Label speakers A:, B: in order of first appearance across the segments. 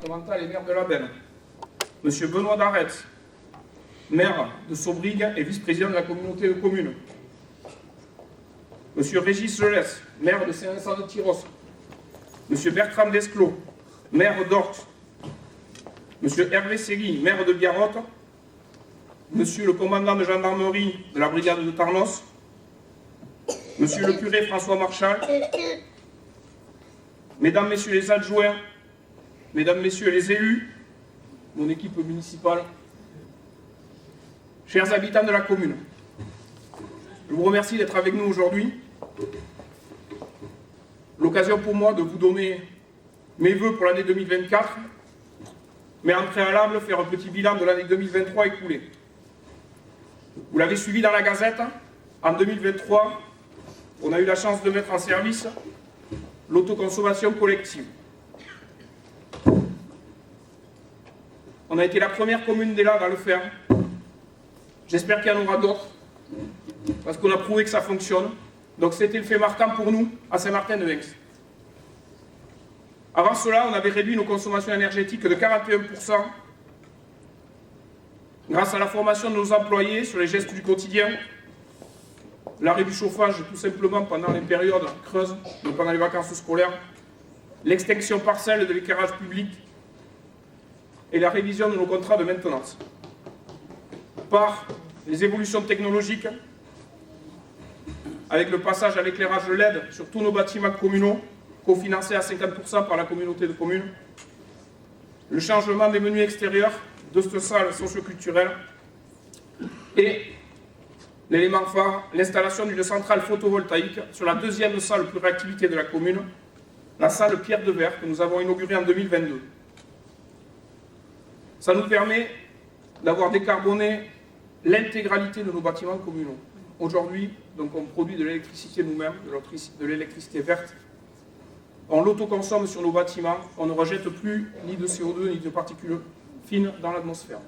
A: départemental et maire de la Benne. Monsieur Benoît Darretz, maire de Saubrigue et vice-président de la communauté de communes. Monsieur Régis Lelès, maire de Saint-Vincent-de-Tyrosse. Monsieur Bertrand Desclos, maire d'Orx. Monsieur Hervé Séry, maire de Biarrotte. Monsieur le commandant de gendarmerie de la brigade de Tarnos. Monsieur le curé François Marchal. Mesdames, Messieurs les adjoints, Mesdames, Messieurs les élus, mon équipe municipale, chers habitants de la commune, je vous remercie d'être avec nous aujourd'hui. L'occasion pour moi de vous donner mes vœux pour l'année 2024, mais en préalable, faire un petit bilan de l'année 2023 écoulée. Vous l'avez suivi dans la Gazette, en 2023, on a eu la chance de mettre en service l'autoconsommation collective. On a été la première commune des Laves à le faire. J'espère qu'il y en aura d'autres, parce qu'on a prouvé que ça fonctionne. Donc c'était le fait marquant pour nous à Saint-Martin-de-Vence. Avant cela, on avait réduit nos consommations énergétiques de 41%, grâce à la formation de nos employés sur les gestes du quotidien, l'arrêt du chauffage tout simplement pendant les périodes creuses, donc pendant les vacances scolaires, l'extinction partielle de l'éclairage public et la révision de nos contrats de maintenance. Par les évolutions technologiques, avec le passage à l'éclairage LED sur tous nos bâtiments communaux, cofinancés à 50% par la communauté de communes, le changement des menus extérieurs de cette salle socioculturelle et l'élément phare, l'installation d'une centrale photovoltaïque sur la deuxième salle pour réactivité de la commune, la salle Pierre de Verre, que nous avons inaugurée en 2022. Ça nous permet d'avoir décarboné l'intégralité de nos bâtiments communaux. Aujourd'hui, donc, on produit de l'électricité nous-mêmes, de l'électricité verte. On l'autoconsomme sur nos bâtiments, on ne rejette plus ni de CO2 ni de particules fines dans l'atmosphère.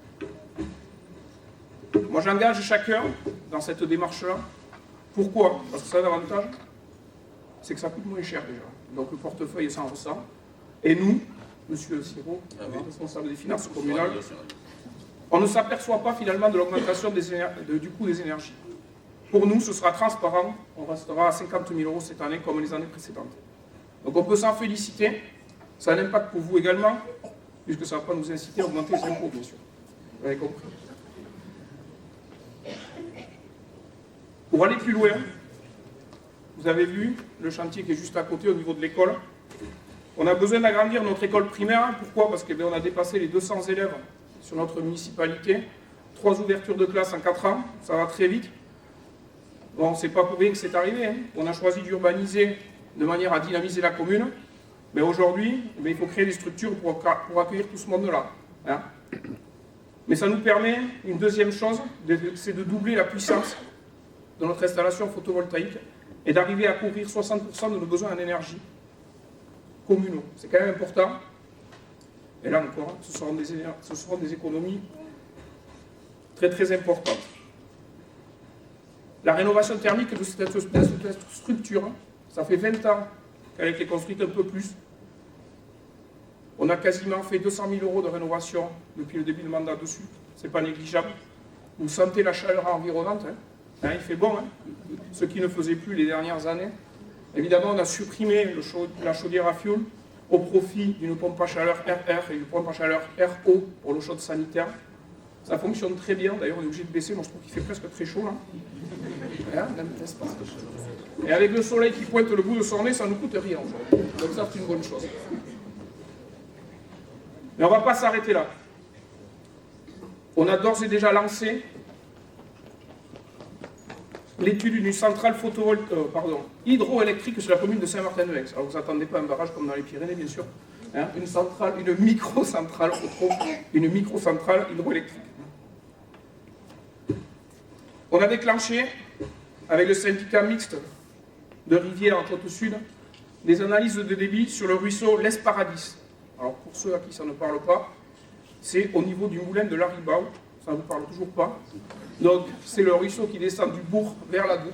A: Moi, j'engage chacun dans cette démarche-là. Pourquoi? Parce que ça a l'avantage, c'est que ça coûte moins cher déjà. Donc le portefeuille s'en ressent. Et nous, Monsieur Siro, responsable des finances communales, on ne s'aperçoit pas finalement de l'augmentation du coût des énergies. Pour nous, ce sera transparent, on restera à 50 000 € cette année comme les années précédentes. Donc on peut s'en féliciter, ça a un impact pour vous également, puisque ça ne va pas nous inciter à augmenter les impôts, bien sûr. Vous avez compris. Pour aller plus loin, vous avez vu le chantier qui est juste à côté au niveau de l'école. On a besoin d'agrandir notre école primaire. Pourquoi? Parce qu'on a dépassé les 200 élèves sur notre municipalité. 3 ouvertures de classe en 4 ans, ça va très vite. Bon, c'est pas pour rien que c'est arrivé. Hein. On a choisi d'urbaniser de manière à dynamiser la commune. Mais aujourd'hui, il faut créer des structures pour accueillir tout ce monde-là. Hein. Mais ça nous permet, une deuxième chose, c'est de doubler la puissance de notre installation photovoltaïque et d'arriver à couvrir 60% de nos besoins en énergie communaux. C'est quand même important. Et là encore, ce seront des économies très très importantes. La rénovation thermique de cette structure, ça fait 20 ans qu'elle a été construite un peu plus. On a quasiment fait 200 000 € de rénovation depuis le début du mandat dessus. C'est pas négligeable. Vous sentez la chaleur environnante, hein. Hein, il fait bon, hein, ce qui ne faisait plus les dernières années. Évidemment, on a supprimé la chaudière à fioul au profit d'une pompe à chaleur RR et d'une pompe à chaleur RO pour l'eau chaude sanitaire. Ça fonctionne très bien, d'ailleurs on est obligé de baisser, moi je trouve qu'il fait presque très chaud là. Hein, n'est-ce pas? Et avec le soleil qui pointe le bout de son nez, ça ne nous coûte rien aujourd'hui. Donc ça c'est une bonne chose. Mais on ne va pas s'arrêter là. On a d'ores et déjà lancé l'étude d'une centrale hydroélectrique sur la commune de Saint-Martin-de-Vence. Alors vous n'attendez pas un barrage comme dans les Pyrénées, bien sûr. Hein, une micro-centrale hydroélectrique. On a déclenché, avec le syndicat mixte de Rivière en Côte-Sud, des analyses de débit sur le ruisseau l'Esparadis. Alors pour ceux à qui ça ne parle pas, c'est au niveau du moulin de Laribau, ça ne vous parle toujours pas. Donc c'est le ruisseau qui descend du bourg vers la Dour.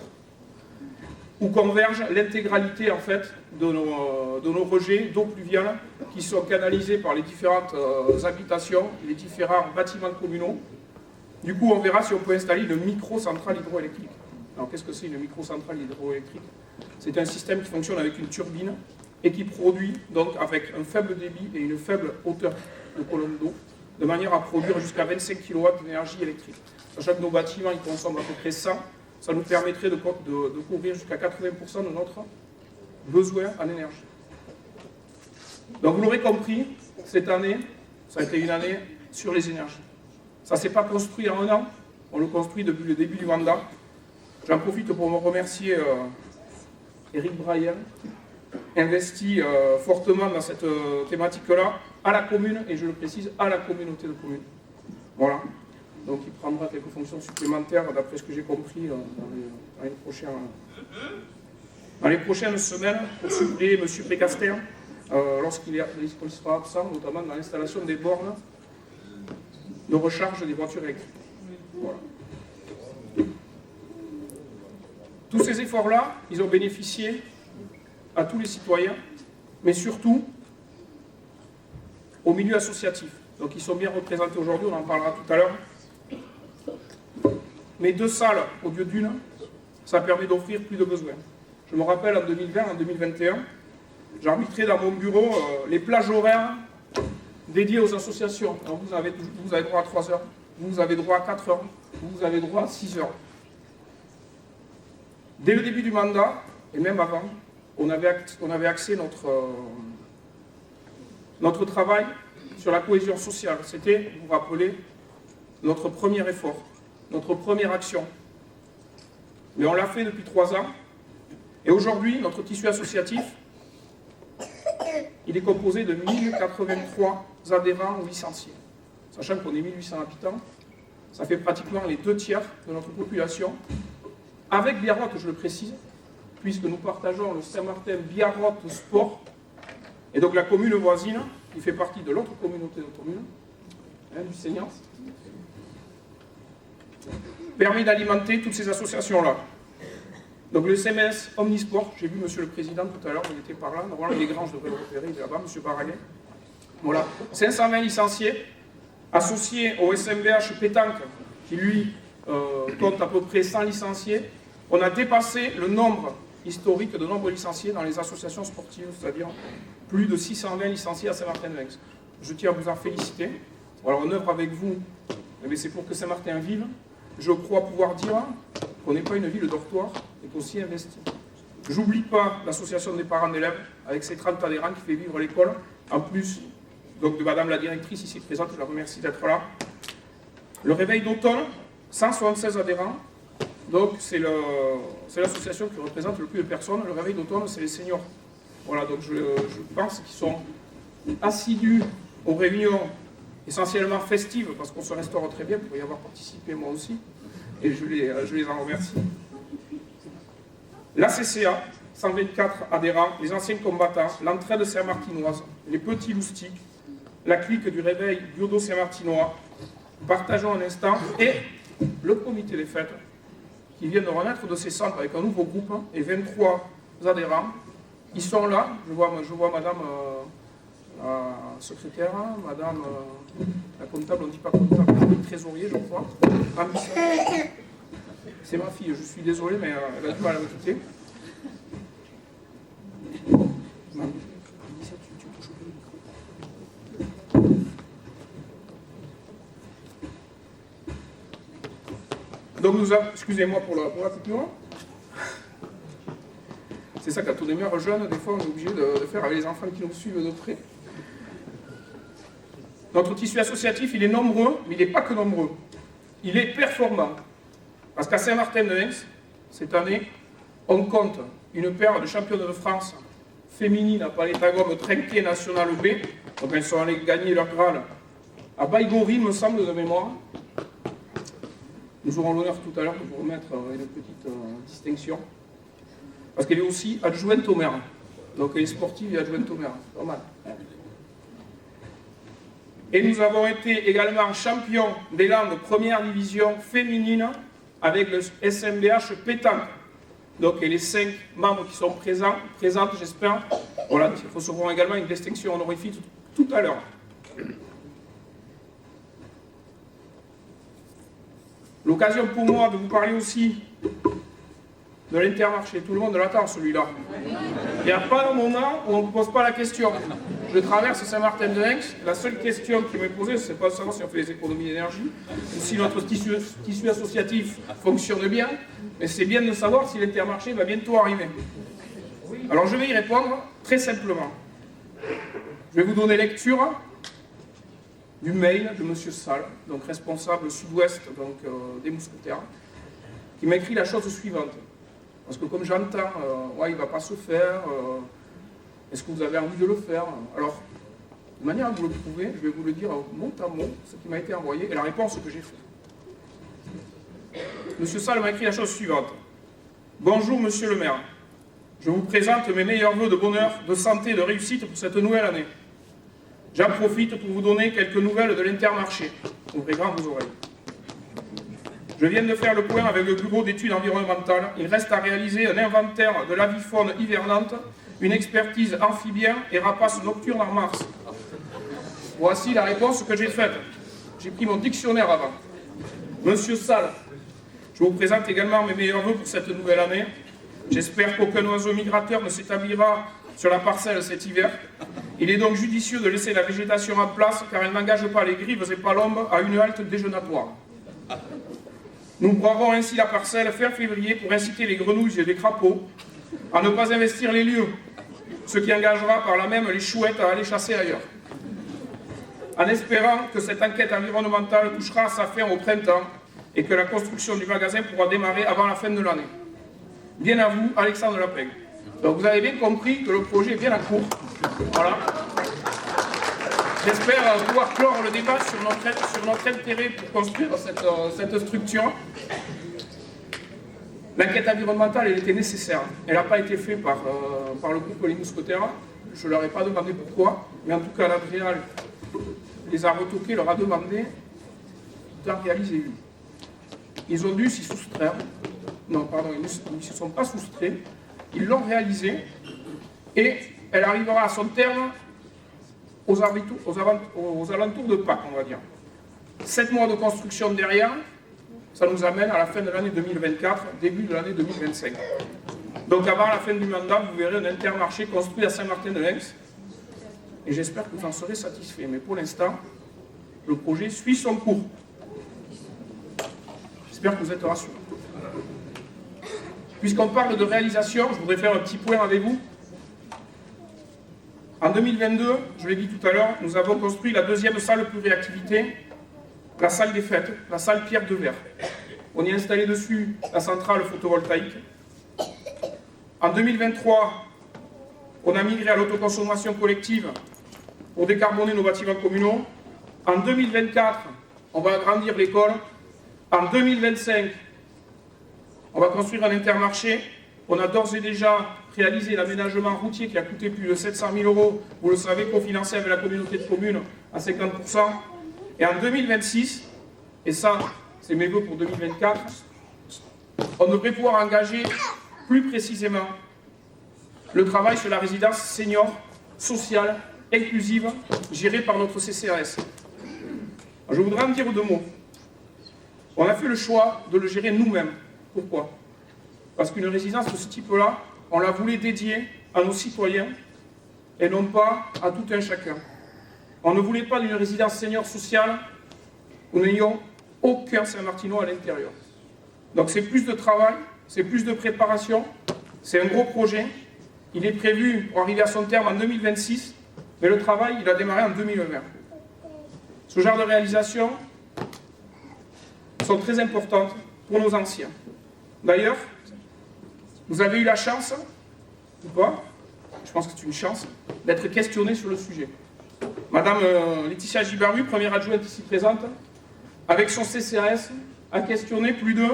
A: où converge l'intégralité en fait de nos rejets d'eau pluviale qui sont canalisés par les différentes habitations, les différents bâtiments communaux. Du coup, on verra si on peut installer une micro-centrale hydroélectrique. Alors, qu'est-ce que c'est une micro-centrale hydroélectrique? C'est un système qui fonctionne avec une turbine et qui produit donc avec un faible débit et une faible hauteur de colonne d'eau, de manière à produire jusqu'à 25 kW d'énergie électrique. Sachant que nos bâtiments ils consomment à peu près 100, ça nous permettrait de couvrir jusqu'à 80% de notre besoin en énergie. Donc vous l'aurez compris, cette année, ça a été une année sur les énergies. Ça ne s'est pas construit en un an, on le construit depuis le début du mandat. J'en profite pour me remercier Éric Braillen, investi fortement dans cette thématique-là, à la commune, et je le précise, à la communauté de communes. Voilà. Donc il prendra quelques fonctions supplémentaires, d'après ce que j'ai compris, dans les prochaines semaines, pour suppléer M. Pécaster, lorsqu'il sera absent, notamment dans l'installation des bornes de recharge des voitures électriques. Voilà. Tous ces efforts-là, ils ont bénéficié à tous les citoyens, mais surtout au milieu associatif. Donc ils sont bien représentés aujourd'hui, on en parlera tout à l'heure. Mais 2 salles au lieu d'une, ça permet d'offrir plus de besoins. Je me rappelle en 2020, en 2021, j'arbitrais dans mon bureau les plages horaires dédiées aux associations. Alors vous avez droit à 3 heures, vous avez droit à 4 heures, vous avez droit à 6 heures. Dès le début du mandat, et même avant, on avait axé notre travail sur la cohésion sociale. C'était, vous vous rappelez, notre premier effort, notre première action. Mais on l'a fait depuis 3 ans. Et aujourd'hui, notre tissu associatif, il est composé de 1083 adhérents ou licenciés. Sachant qu'on est 1800 habitants, ça fait pratiquement les 2/3 de notre population. Avec Biarrotte, je le précise, puisque nous partageons le Saint-Martin Biarrotte Sport, et donc la commune voisine, qui fait partie de l'autre communauté de communes, du Seigneur, permet d'alimenter toutes ces associations-là. Donc le SMS Omnisport, j'ai vu monsieur le président tout à l'heure, il était par là, normalement les grands, je devrais le repérer, il est là-bas, monsieur Baraguet. Voilà, 520 licenciés, associés au SMBH Pétanque, qui lui compte à peu près 100 licenciés. On a dépassé le nombre historique de nombre licenciés dans les associations sportives, c'est-à-dire plus de 620 licenciés à Saint-Martin-de-Vence. Je tiens à vous en féliciter. Alors on œuvre avec vous, mais c'est pour que Saint-Martin vive. Je crois pouvoir dire qu'on n'est pas une ville dortoir et qu'aussi investi. J'oublie pas l'association des parents d'élèves, avec ses 30 adhérents qui fait vivre l'école, en plus donc, de madame la directrice ici présente, je la remercie d'être là. Le réveil d'automne, 176 adhérents. Donc c'est l'association qui représente le plus de personnes. Le réveil d'automne, c'est les seniors. Voilà, donc je pense qu'ils sont assidus aux réunions essentiellement festives, parce qu'on se restaure très bien pour y avoir participé moi aussi, et je les en remercie. La CCA, 124 adhérents, les anciens combattants, l'entraide Saint-Martinoise, les petits loustiques, la clique du réveil Biodo Saint-Martinois, partageons un instant, et le comité des fêtes, qui vient de renaître de ses centres avec un nouveau groupe et 23 adhérents. Ils sont là, je vois madame la secrétaire, madame la comptable, on ne dit pas comptable, le trésorier je crois, c'est ma fille, je suis désolé mais elle a du mal à me quitter. Donc nous avons, excusez-moi pour la coupure. C'est ça quand on est jeune, des fois on est obligé de faire avec les enfants qui nous suivent de près. Notre tissu associatif, il est nombreux, mais il n'est pas que nombreux. Il est performant. Parce qu'à Saint-Martin-de-Vence, cette année, on compte une paire de championnes de France féminines à Palétagome trinquet national B. Donc elles sont allées gagner leur Graal à Baïgori, me semble, de mémoire. Nous aurons l'honneur tout à l'heure de vous remettre une petite distinction. Parce qu'elle est aussi adjointe au maire. Donc elle est sportive et adjointe au maire. C'est pas mal. Et nous avons été également champions des Landes première division féminine avec le SMBH Pétanque. Donc, et les 5 membres qui sont présentes, j'espère, voilà, recevront également une distinction honorifique tout à l'heure. L'occasion pour moi de vous parler aussi de l'Intermarché. Tout le monde l'attend, celui-là. Il n'y a pas de moment où on ne pose pas la question. Je traverse Saint-Martin-de-Aix. La seule question qui m'est posée, c'est pas de savoir si on fait des économies d'énergie ou si notre tissu associatif fonctionne bien, mais c'est bien de savoir si l'Intermarché va bientôt arriver. Alors je vais y répondre très simplement. Je vais vous donner lecture du mail de M. Salle, donc responsable sud-ouest des Mousquetaires, qui m'a écrit la chose suivante. Parce que comme j'entends, ouais, il ne va pas se faire, est-ce que vous avez envie de le faire? Alors, de manière à vous le prouver, je vais vous le dire mot à mot, ce qui m'a été envoyé et la réponse que j'ai faite. M. Salle m'a écrit la chose suivante. Bonjour Monsieur le maire, je vous présente mes meilleurs vœux de bonheur, de santé et de réussite pour cette nouvelle année. J'en profite pour vous donner quelques nouvelles de l'Intermarché. Ouvrez grand vos oreilles. Je viens de faire le point avec le bureau d'études environnementales. Il reste à réaliser un inventaire de l'avifaune hivernante, une expertise amphibien et rapace nocturne en mars. Voici la réponse que j'ai faite. J'ai pris mon dictionnaire avant. Monsieur Salle, je vous présente également mes meilleurs vœux pour cette nouvelle année. J'espère qu'aucun oiseau migrateur ne s'établira sur la parcelle cet hiver. Il est donc judicieux de laisser la végétation en place car elle n'engage pas les grives et palombes à une halte déjeunatoire. Nous broierons ainsi la parcelle fin février pour inciter les grenouilles et les crapauds à ne pas investir les lieux, ce qui engagera par là même les chouettes à aller chasser ailleurs. En espérant que cette enquête environnementale touchera à sa fin au printemps et que la construction du magasin pourra démarrer avant la fin de l'année. Bien à vous, Alexandre Lapin. Donc vous avez bien compris que le projet est bien à court. Voilà. J'espère pouvoir clore le débat sur notre intérêt pour construire cette structure. L'enquête environnementale, elle était nécessaire. Elle n'a pas été faite par le groupe Les Mousquetaires. Je ne leur ai pas demandé pourquoi, mais en tout cas, l'Adréal les a retoqués, leur a demandé d'en réaliser une. Ils ont dû s'y soustraire. Non, pardon, ils ne se sont pas soustraits. Ils l'ont réalisée et elle arrivera à son terme aux alentours de Pâques, on va dire. 7 mois de construction derrière, ça nous amène à la fin de l'année 2024, début de l'année 2025. Donc avant la fin du mandat, vous verrez un Intermarché construit à Saint-Martin-de-Aix. Et j'espère que vous en serez satisfaits. Mais pour l'instant, le projet suit son cours. J'espère que vous êtes rassurés. Puisqu'on parle de réalisation, je voudrais faire un petit point avec vous. En 2022, je l'ai dit tout à l'heure, nous avons construit la deuxième salle pluriactivité, la salle des fêtes, la salle Pierre de Verre. On y a installé dessus la centrale photovoltaïque. En 2023, on a migré à l'autoconsommation collective pour décarboner nos bâtiments communaux. En 2024, on va agrandir l'école. En 2025, on va construire un Intermarché. On a d'ores et déjà réalisé l'aménagement routier qui a coûté plus de 700 000 €. Vous le savez, cofinancé avec la communauté de communes à 50%. Et en 2026, et ça, c'est mes vœux pour 2024, on devrait pouvoir engager plus précisément le travail sur la résidence senior, sociale, inclusive, gérée par notre CCAS. Je voudrais en dire 2 mots. On a fait le choix de le gérer nous-mêmes. Pourquoi? Parce qu'une résidence de ce type-là, on la voulait dédiée à nos citoyens et non pas à tout un chacun. On ne voulait pas d'une résidence senior sociale où nous n'ayons aucun Saint-Martinois à l'intérieur. Donc c'est plus de travail, c'est plus de préparation, c'est un gros projet. Il est prévu pour arriver à son terme en 2026, mais le travail, il a démarré en 2020. Ce genre de réalisations sont très importantes pour nos anciens. D'ailleurs, vous avez eu la chance, ou pas, je pense que c'est une chance, d'être questionné sur le sujet. Madame Laetitia Gibaru, première adjointe ici présente, avec son CCAS, a questionné plus de...
B: On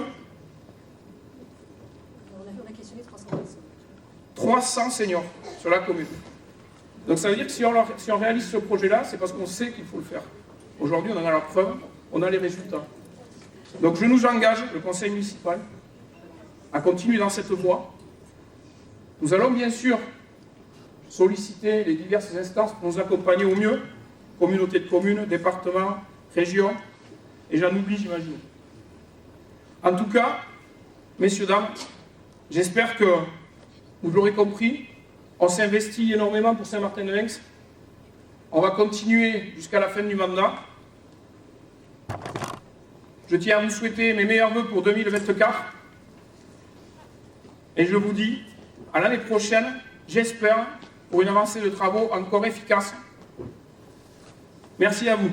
B: a questionné 300 personnes.
A: 300 seniors sur la commune. Donc ça veut dire que si on réalise ce projet-là, c'est parce qu'on sait qu'il faut le faire. Aujourd'hui, on en a la preuve, on a les résultats. Donc je nous engage, le conseil municipal, à continuer dans cette voie, Nous allons bien sûr solliciter les diverses instances pour nous accompagner au mieux, communauté de communes, départements, régions, et j'en oublie, j'imagine. En tout cas, messieurs, dames, j'espère que vous l'aurez compris, on s'investit énormément pour Saint-Martin-de-Lens. On va continuer jusqu'à la fin du mandat. Je tiens à vous souhaiter mes meilleurs vœux pour 2024. Et je vous dis à l'année prochaine, j'espère, pour une avancée de travaux encore efficace. Merci à vous.